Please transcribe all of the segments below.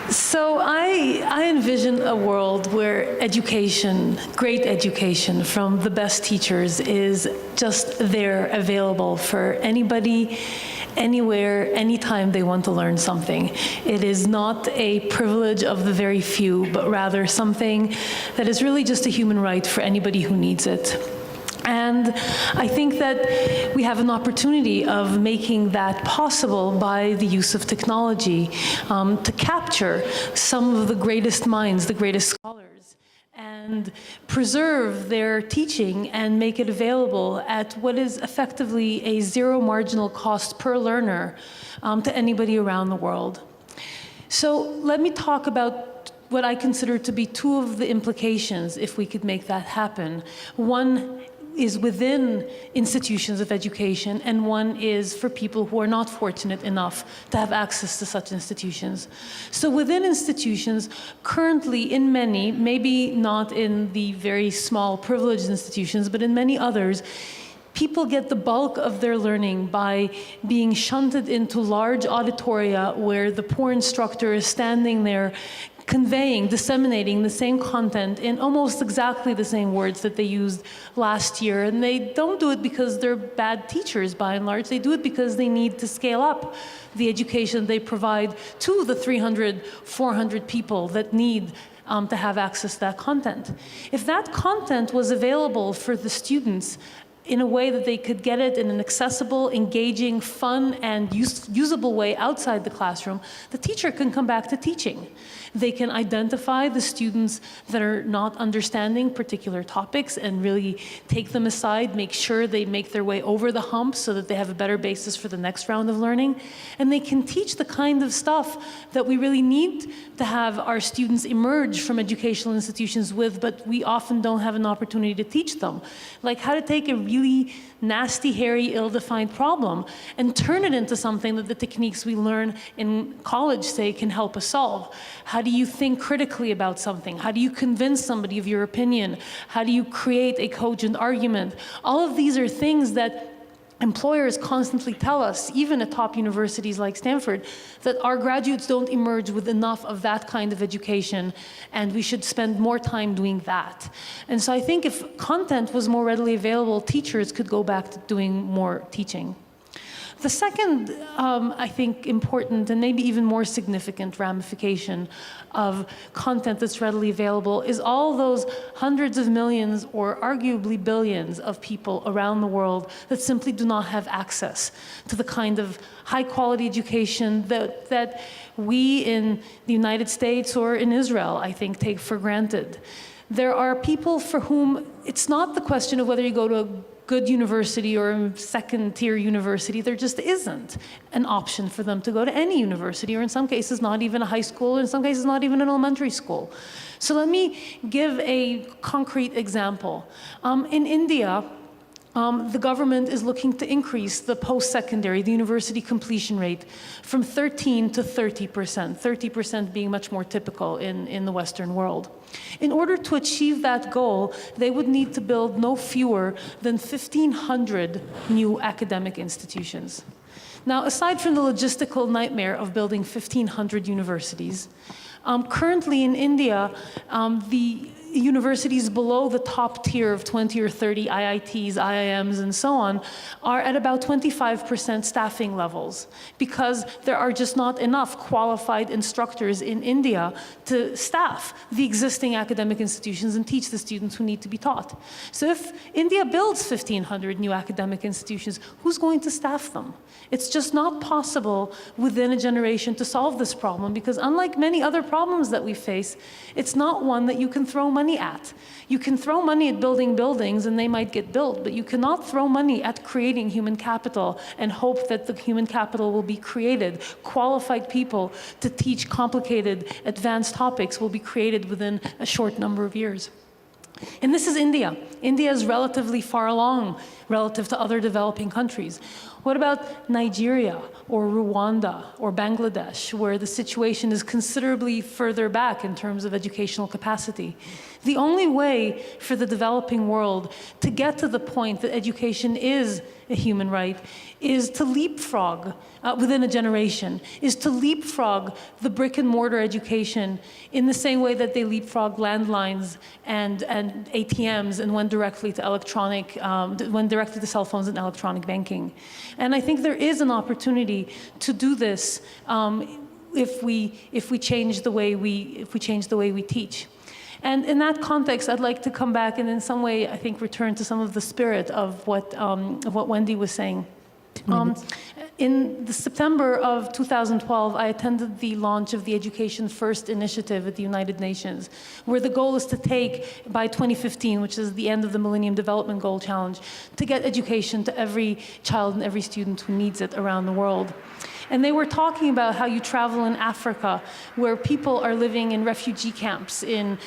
So I envision a world where education, great education from the best teachers is just there, available for anybody, anywhere, anytime they want to learn something. It is not a privilege of the very few, but rather something that is really just a human right for anybody who needs it. And I think that we have an opportunity of making that possible by the use of technology to capture some of the greatest minds, the greatest scholars, and preserve their teaching and make it available at what is effectively a zero marginal cost per learner to anybody around the world. So let me talk about what I consider to be two of the implications if we could make that happen. One is within institutions of education, and one is for people who are not fortunate enough to have access to such institutions. So within institutions, currently in many, maybe not in the very small privileged institutions, but in many others, people get the bulk of their learning by being shunted into large auditoria where the poor instructor is standing there conveying, disseminating the same content in almost exactly the same words that they used last year. And they don't do it because they're bad teachers, by and large. They do it because they need to scale up the education they provide to the 300, 400 people that need to have access to that content. If that content was available for the students in a way that they could get it in an accessible, engaging, fun, and usable way outside the classroom, the teacher can come back to teaching. They can identify the students that are not understanding particular topics and really take them aside, make sure they make their way over the hump so that they have a better basis for the next round of learning. And they can teach the kind of stuff that we really need to have our students emerge from educational institutions with, but we often don't have an opportunity to teach them. Like how to take a really nasty, hairy, ill-defined problem and turn it into something that the techniques we learn in college, say, can help us solve. How do you think critically about something? How do you convince somebody of your opinion? How do you create a cogent argument? All of these are things that employers constantly tell us, even at top universities like Stanford, that our graduates don't emerge with enough of that kind of education, and we should spend more time doing that. And so I think if content was more readily available, teachers could go back to doing more teaching. The second, I think, important and maybe even more significant ramification of content that's readily available is all those hundreds of millions or arguably billions of people around the world that simply do not have access to the kind of high-quality education that we in the United States or in Israel, I think, take for granted. There are people for whom it's not the question of whether you go to a good university or a second-tier university. There just isn't an option for them to go to any university, or in some cases not even a high school, or in some cases not even an elementary school. So let me give a concrete example. In India, the government is looking to increase the post-secondary, the university completion rate, from 13 to 30%, 30% being much more typical in the Western world. In order to achieve that goal, they would need to build no fewer than 1,500 new academic institutions. Now, aside from the logistical nightmare of building 1,500 universities, currently in India, the universities below the top tier of 20 or 30 IITs, IIMs, and so on are at about 25% staffing levels because there are just not enough qualified instructors in India to staff the existing academic institutions and teach the students who need to be taught. So if India builds 1,500 new academic institutions, who's going to staff them? It's just not possible within a generation to solve this problem because unlike many other problems that we face, it's not one that you can throw money at. You can throw money at building buildings and they might get built, but you cannot throw money at creating human capital and hope that the human capital will be created. Qualified people to teach complicated, advanced topics will be created within a short number of years. And this is India. India is relatively far along relative to other developing countries. What about Nigeria or Rwanda or Bangladesh, where the situation is considerably further back in terms of educational capacity? The only way for the developing world to get to the point that education is a human right is to leapfrog within a generation, is to leapfrog the brick and mortar education in the same way that they leapfrog landlines and ATMs and went directly to cell phones and electronic banking. And I think there is an opportunity to do this if we change the way we teach. And in that context, I'd like to come back and in some way, I think, return to some of the spirit of what Wendy was saying. In the September of 2012, I attended the launch of the Education First initiative at the United Nations, where the goal is to take, by 2015, which is the end of the Millennium Development Goal Challenge, to get education to every child and every student who needs it around the world. And they were talking about how you travel in Africa, where people are living in refugee camps, in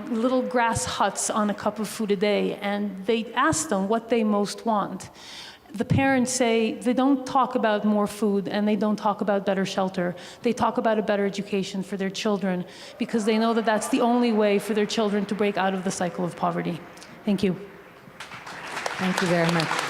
little grass huts on a cup of food a day, and they asked them what they most want. The parents say they don't talk about more food and they don't talk about better shelter. They talk about a better education for their children because they know that that's the only way for their children to break out of the cycle of poverty. Thank you. Thank you very much.